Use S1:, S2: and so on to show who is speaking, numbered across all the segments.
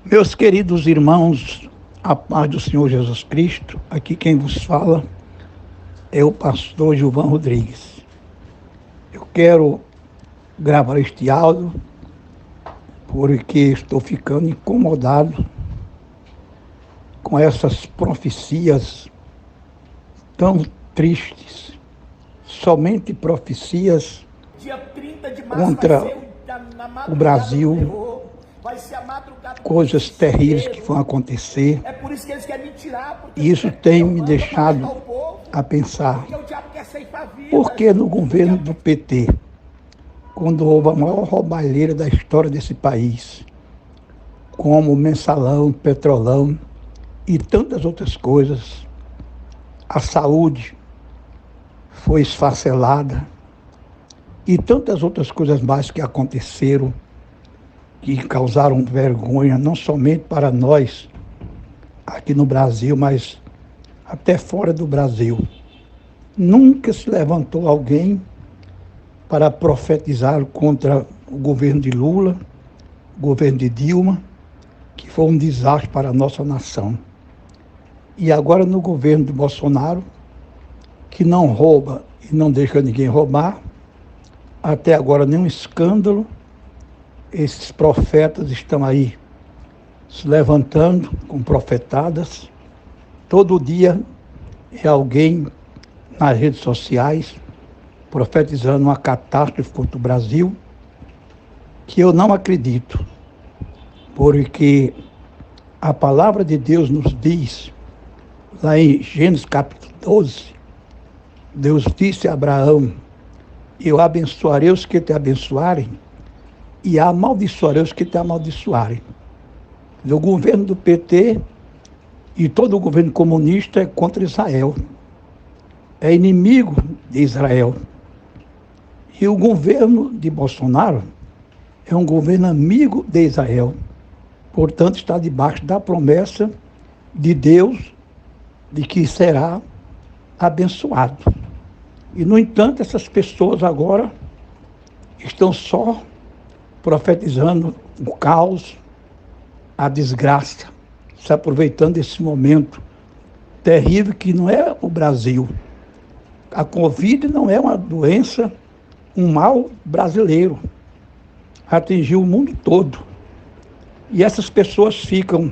S1: Meus queridos irmãos, a paz do Senhor Jesus Cristo, aqui quem vos fala é o pastor Gilvan Rodrigues. Eu quero gravar este áudio porque estou ficando incomodado com essas profecias tão tristes, somente profecias contra o Brasil, coisas terríveis que vão acontecer. E isso tem me deixado a pensar, por que no governo do PT, quando houve a maior roubalheira da história desse país, como o Mensalão, Petrolão e tantas outras coisas, a saúde foi esfacelada e tantas outras coisas mais que aconteceram, que causaram vergonha, não somente para nós aqui no Brasil, mas até fora do Brasil. Nunca se levantou alguém para profetizar contra o governo de Lula, o governo de Dilma, que foi um desastre para a nossa nação. E agora no governo de Bolsonaro, que não rouba e não deixa ninguém roubar, até agora nenhum escândalo, esses profetas estão aí se levantando com profetadas. Todo dia é alguém nas redes sociais profetizando uma catástrofe contra o Brasil, que eu não acredito, porque a palavra de Deus nos diz, lá em Gênesis capítulo 12, Deus disse a Abraão: eu abençoarei os que te abençoarem e amaldiçoarei os que te amaldiçoarem. O governo do PT e todo o governo comunista é contra Israel, é inimigo de Israel. E o governo de Bolsonaro é um governo amigo de Israel. Portanto, está debaixo da promessa de Deus de que será abençoado. E, no entanto, essas pessoas agora estão só profetizando o caos, a desgraça, se aproveitando desse momento terrível que não é o Brasil. A Covid não é uma doença, um mal brasileiro. Atingiu o mundo todo. E essas pessoas ficam,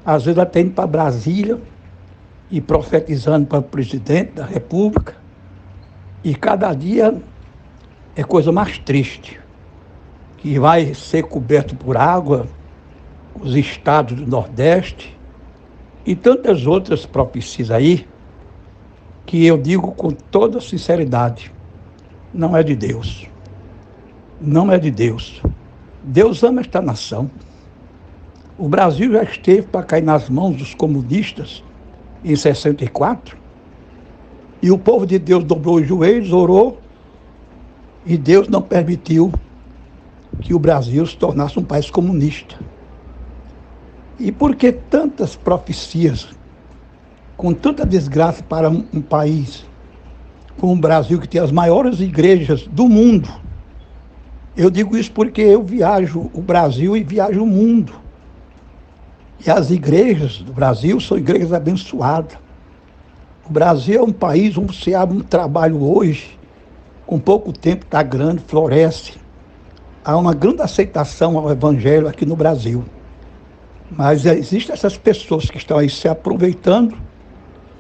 S1: às vezes, até indo para Brasília e profetizando para o presidente da República. E cada dia é coisa mais triste, que vai ser coberto por água os estados do Nordeste e tantas outras profecias aí, que eu digo com toda sinceridade, não é de Deus. Não é de Deus. Deus ama esta nação. O Brasil já esteve para cair nas mãos dos comunistas em 64, e o povo de Deus dobrou os joelhos, orou, e Deus não permitiu que o Brasil se tornasse um país comunista. E por que tantas profecias, com tanta desgraça para um país como o Brasil, que tem as maiores igrejas do mundo? Eu digo isso porque eu viajo o Brasil e viajo o mundo. E as igrejas do Brasil são igrejas abençoadas. O Brasil é um país onde se abre um trabalho hoje, com pouco tempo está grande, floresce. Há uma grande aceitação ao evangelho aqui no Brasil. Mas existem essas pessoas que estão aí se aproveitando,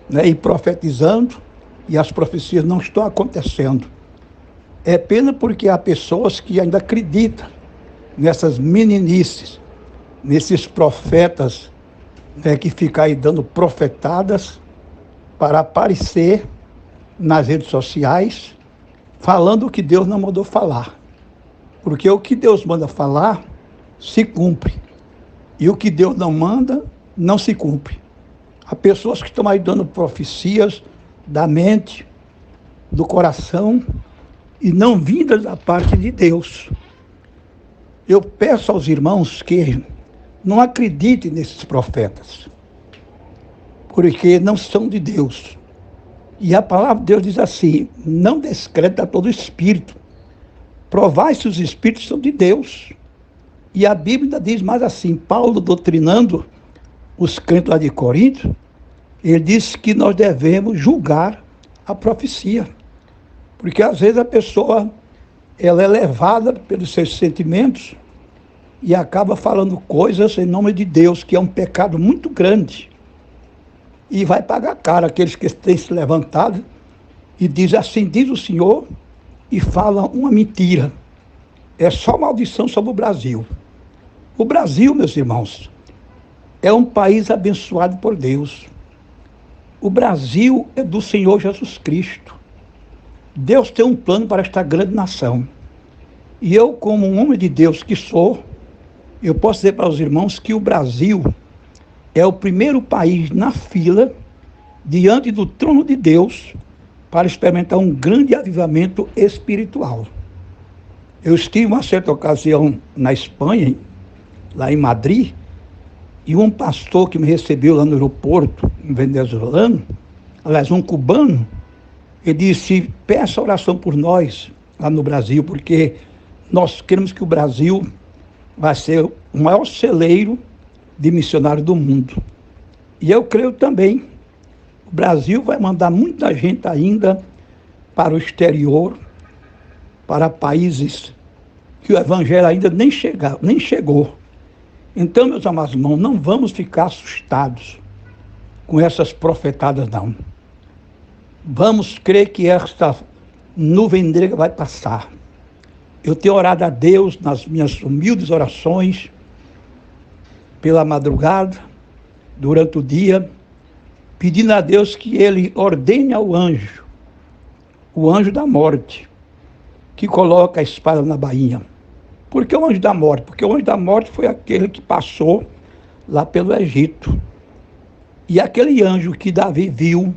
S1: né, e profetizando, e as profecias não estão acontecendo. É pena porque há pessoas que ainda acreditam nessas meninices, nesses profetas, né, que ficam aí dando profetadas para aparecer nas redes sociais, falando o que Deus não mandou falar. Porque o que Deus manda falar, se cumpre. E o que Deus não manda, não se cumpre. Há pessoas que estão aí dando profecias da mente, do coração, e não vindas da parte de Deus. Eu peço aos irmãos que não acreditem nesses profetas, porque não são de Deus. E a palavra de Deus diz assim: não descreta todo espírito, provai se os espíritos são de Deus. E a Bíblia ainda diz mais assim, Paulo doutrinando os crentes lá de Corinto, ele disse que nós devemos julgar a profecia. Porque às vezes a pessoa, ela é levada pelos seus sentimentos e acaba falando coisas em nome de Deus, que é um pecado muito grande. E vai pagar caro aqueles que têm se levantado e diz assim, diz o Senhor, e fala uma mentira. É só maldição sobre o Brasil. O Brasil, meus irmãos, é um país abençoado por Deus. O Brasil é do Senhor Jesus Cristo. Deus tem um plano para esta grande nação. E eu, como um homem de Deus que sou, eu posso dizer para os irmãos que o Brasil é o primeiro país na fila, diante do trono de Deus, para experimentar um grande avivamento espiritual. Eu estive uma certa ocasião na Espanha, lá em Madrid, e um pastor que me recebeu lá no aeroporto, um venezuelano, aliás, um cubano, ele disse, peça oração por nós, lá no Brasil, porque nós queremos que o Brasil vai ser o maior celeiro de missionários do mundo. E eu creio também, o Brasil vai mandar muita gente ainda para o exterior, para países que o evangelho ainda nem chegou. Então, meus amados irmãos, não vamos ficar assustados com essas profetadas, não. Vamos crer que esta nuvem negra vai passar. Eu tenho orado a Deus nas minhas humildes orações, pela madrugada, durante o dia, pedindo a Deus que Ele ordene ao anjo, o anjo da morte, que coloca a espada na bainha. Por que o anjo da morte? Porque o anjo da morte foi aquele que passou lá pelo Egito. E aquele anjo que Davi viu,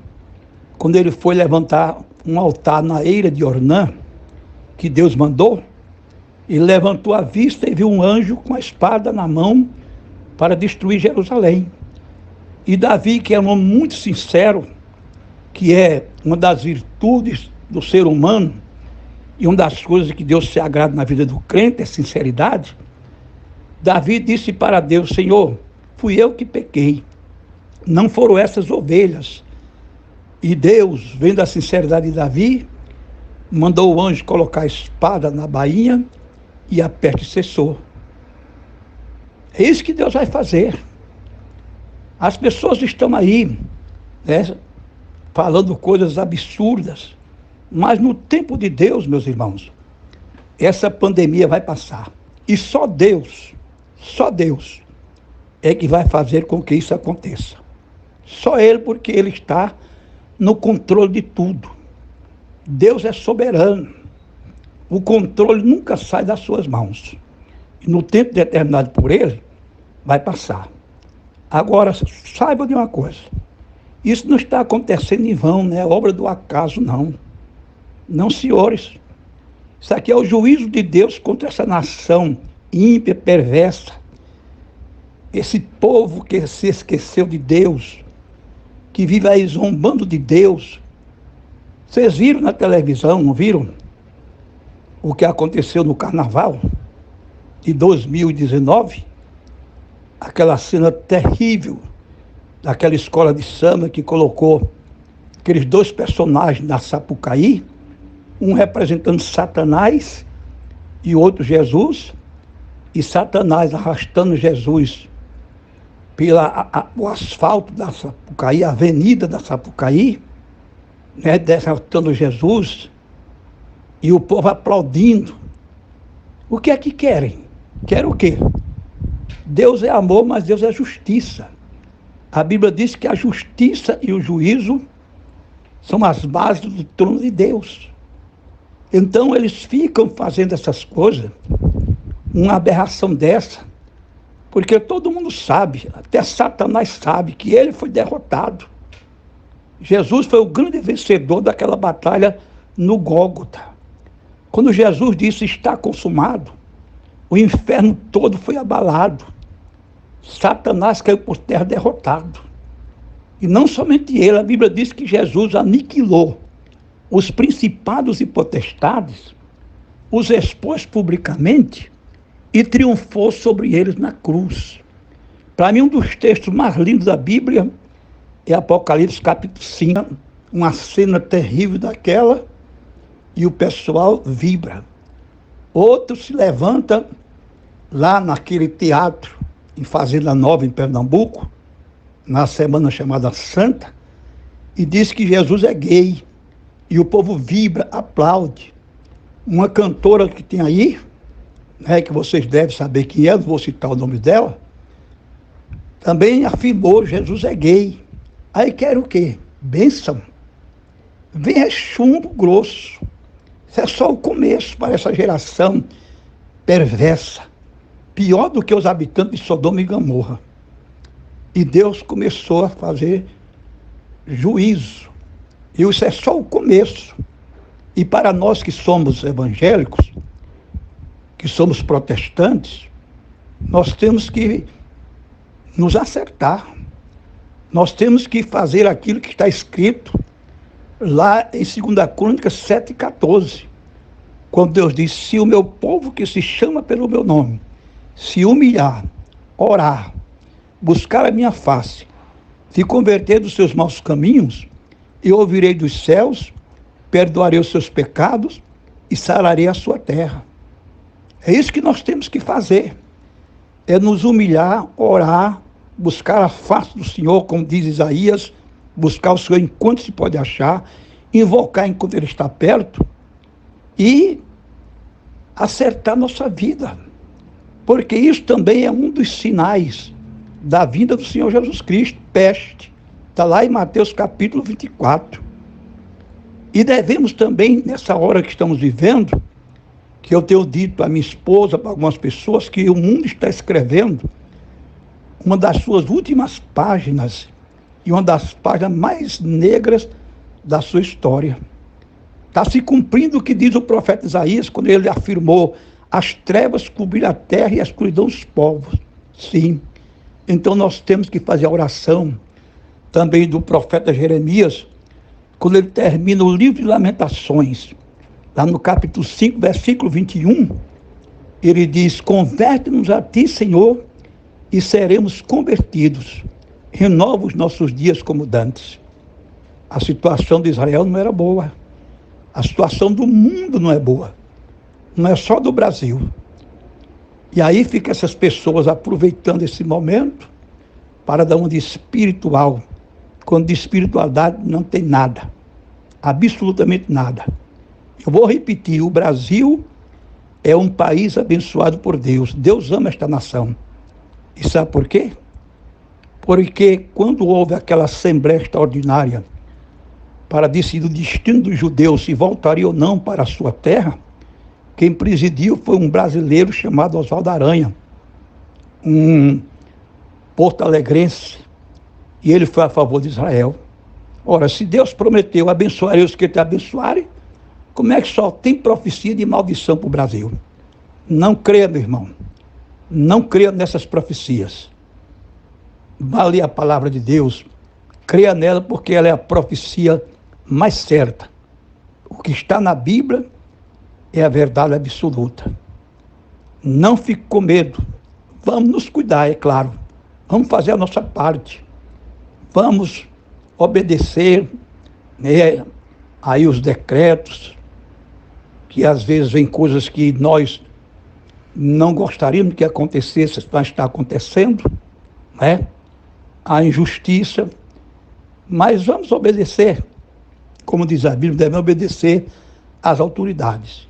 S1: quando ele foi levantar um altar na eira de Ornã, que Deus mandou, ele levantou a vista e viu um anjo com a espada na mão para destruir Jerusalém. E Davi, que é um homem muito sincero, que é uma das virtudes do ser humano, e uma das coisas que Deus se agrada na vida do crente é sinceridade, Davi disse para Deus, Senhor, fui eu que pequei, não foram essas ovelhas. E Deus, vendo a sinceridade de Davi, mandou o anjo colocar a espada na bainha e a peste cessou. É isso que Deus vai fazer. As pessoas estão aí, né, falando coisas absurdas, mas no tempo de Deus, meus irmãos, essa pandemia vai passar. E só Deus é que vai fazer com que isso aconteça. Só Ele, porque Ele está no controle de tudo. Deus é soberano. O controle nunca sai das suas mãos. E no tempo determinado por Ele, vai passar. Agora, saiba de uma coisa. Isso não está acontecendo em vão, não é obra do acaso, não. Não, senhores. Isso aqui é o juízo de Deus contra essa nação ímpia, perversa. Esse povo que se esqueceu de Deus, que vive aí zombando de Deus. Vocês viram na televisão, não viram? O que aconteceu no carnaval de 2019? Aquela cena terrível daquela escola de samba que colocou aqueles dois personagens na Sapucaí, um representando Satanás e outro Jesus, e Satanás arrastando Jesus pelo asfalto da Sapucaí, a avenida da Sapucaí, né, arrastando Jesus, e o povo aplaudindo. O que é que querem? Querem o quê? Deus é amor, mas Deus é justiça. A Bíblia diz que a justiça e o juízo são as bases do trono de Deus. Então eles ficam fazendo essas coisas, uma aberração dessa, porque todo mundo sabe, até Satanás sabe que ele foi derrotado. Jesus foi o grande vencedor daquela batalha no Gólgota. Quando Jesus disse, está consumado, o inferno todo foi abalado. Satanás caiu por terra derrotado. E não somente ele, a Bíblia diz que Jesus aniquilou os principados e potestades, os expôs publicamente e triunfou sobre eles na cruz. Para mim, um dos textos mais lindos da Bíblia é Apocalipse capítulo 5, uma cena terrível daquela, e o pessoal vibra. Outro se levanta lá naquele teatro, em Fazenda Nova, em Pernambuco, na semana chamada Santa, e diz que Jesus é gay, e o povo vibra, aplaude. Uma cantora que tem aí, né, que vocês devem saber quem é, não vou citar o nome dela, também afirmou: Jesus é gay. Aí quer o quê? Bênção. Vem é chumbo grosso. Isso é só o começo para essa geração perversa, pior do que os habitantes de Sodoma e Gomorra. E Deus começou a fazer juízo. E isso é só o começo. E para nós que somos evangélicos, que somos protestantes, nós temos que nos acertar. Nós temos que fazer aquilo que está escrito lá em 2 Crônicas 7,14, quando Deus diz: se o meu povo que se chama pelo meu nome se humilhar, orar, buscar a minha face, se converter dos seus maus caminhos, eu ouvirei dos céus, perdoarei os seus pecados e sararei a sua terra. É isso que nós temos que fazer, é nos humilhar, orar, buscar a face do Senhor, como diz Isaías, buscar o Senhor enquanto se pode achar, invocar enquanto Ele está perto e acertar nossa vida, porque isso também é um dos sinais da vinda do Senhor Jesus Cristo, peste. Está lá em Mateus capítulo 24. E devemos também, nessa hora que estamos vivendo, que eu tenho dito à minha esposa, para algumas pessoas, que o mundo está escrevendo uma das suas últimas páginas, e uma das páginas mais negras da sua história. Está se cumprindo o que diz o profeta Isaías, quando ele afirmou: as trevas cobriram a terra e a escuridão os povos. Sim. Então nós temos que fazer a oração também do profeta Jeremias, quando ele termina o livro de Lamentações, lá no capítulo 5, versículo 21, ele diz: converte-nos a ti, Senhor, e seremos convertidos. Renova os nossos dias como dantes. A situação de Israel não era boa. A situação do mundo não é boa. Não é só do Brasil. E aí ficam essas pessoas aproveitando esse momento para dar uma de espiritual, quando de espiritualidade não tem nada. Absolutamente nada. Eu vou repetir: o Brasil é um país abençoado por Deus. Deus ama esta nação. E sabe por quê? Porque quando houve aquela assembleia extraordinária para decidir o destino dos judeus, se voltaria ou não para a sua terra, quem presidiu foi um brasileiro chamado Oswaldo Aranha, um porto-alegrense, e ele foi a favor de Israel. Ora, se Deus prometeu abençoar os que te abençoarem, como é que só tem profecia de maldição para o Brasil? Não creia, meu irmão. Não creia nessas profecias. Vale a palavra de Deus. Creia nela, porque ela é a profecia mais certa. O que está na Bíblia é a verdade absoluta. Não fique com medo. Vamos nos cuidar, é claro. Vamos fazer a nossa parte. Vamos obedecer, né, aí os decretos, que às vezes vem coisas que nós não gostaríamos que acontecesse, mas está acontecendo, né? A injustiça, mas vamos obedecer, como diz a Bíblia, devemos obedecer às autoridades.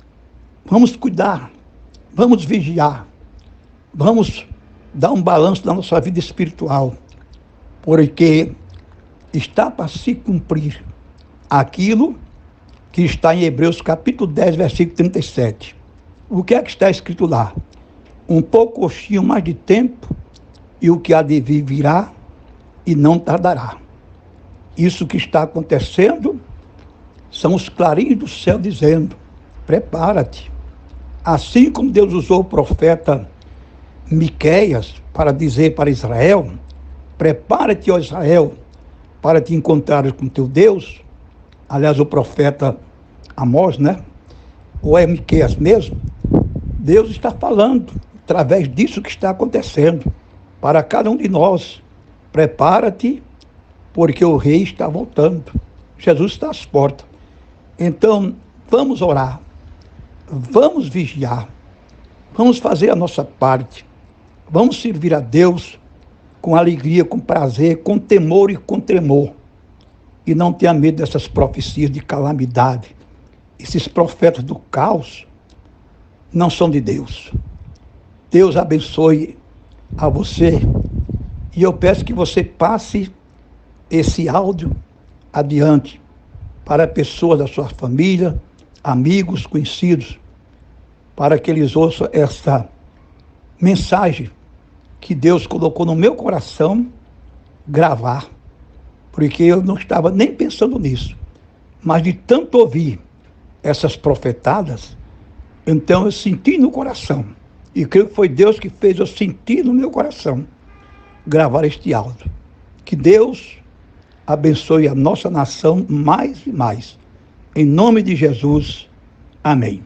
S1: Vamos cuidar, vamos vigiar, vamos dar um balanço da nossa vida espiritual, porque está para se cumprir aquilo que está em Hebreus capítulo 10, versículo 37. O que é que está escrito lá? Um pouquinho mais de tempo, e o que há de vir virá, e não tardará. Isso que está acontecendo são os clarins do céu dizendo: prepara-te. Assim como Deus usou o profeta Miqueias para dizer para Israel: prepara-te, ó Israel, para te encontrares com teu Deus. Aliás, o profeta Amós, né? Ou é Miqueias mesmo? Deus está falando, através disso que está acontecendo. Para cada um de nós, prepara-te, porque o Rei está voltando. Jesus está às portas. Então, vamos orar, vamos vigiar, vamos fazer a nossa parte, vamos servir a Deus com alegria, com prazer, com temor e com tremor. E não tenha medo dessas profecias de calamidade. Esses profetas do caos não são de Deus. Deus abençoe a você. E eu peço que você passe esse áudio adiante para pessoas da sua família, amigos, conhecidos, para que eles ouçam essa mensagem que Deus colocou no meu coração gravar, porque eu não estava nem pensando nisso, mas de tanto ouvir essas profetadas, então eu senti no coração, e creio que foi Deus que fez eu sentir no meu coração gravar este áudio. Que Deus abençoe a nossa nação mais e mais. Em nome de Jesus, amém.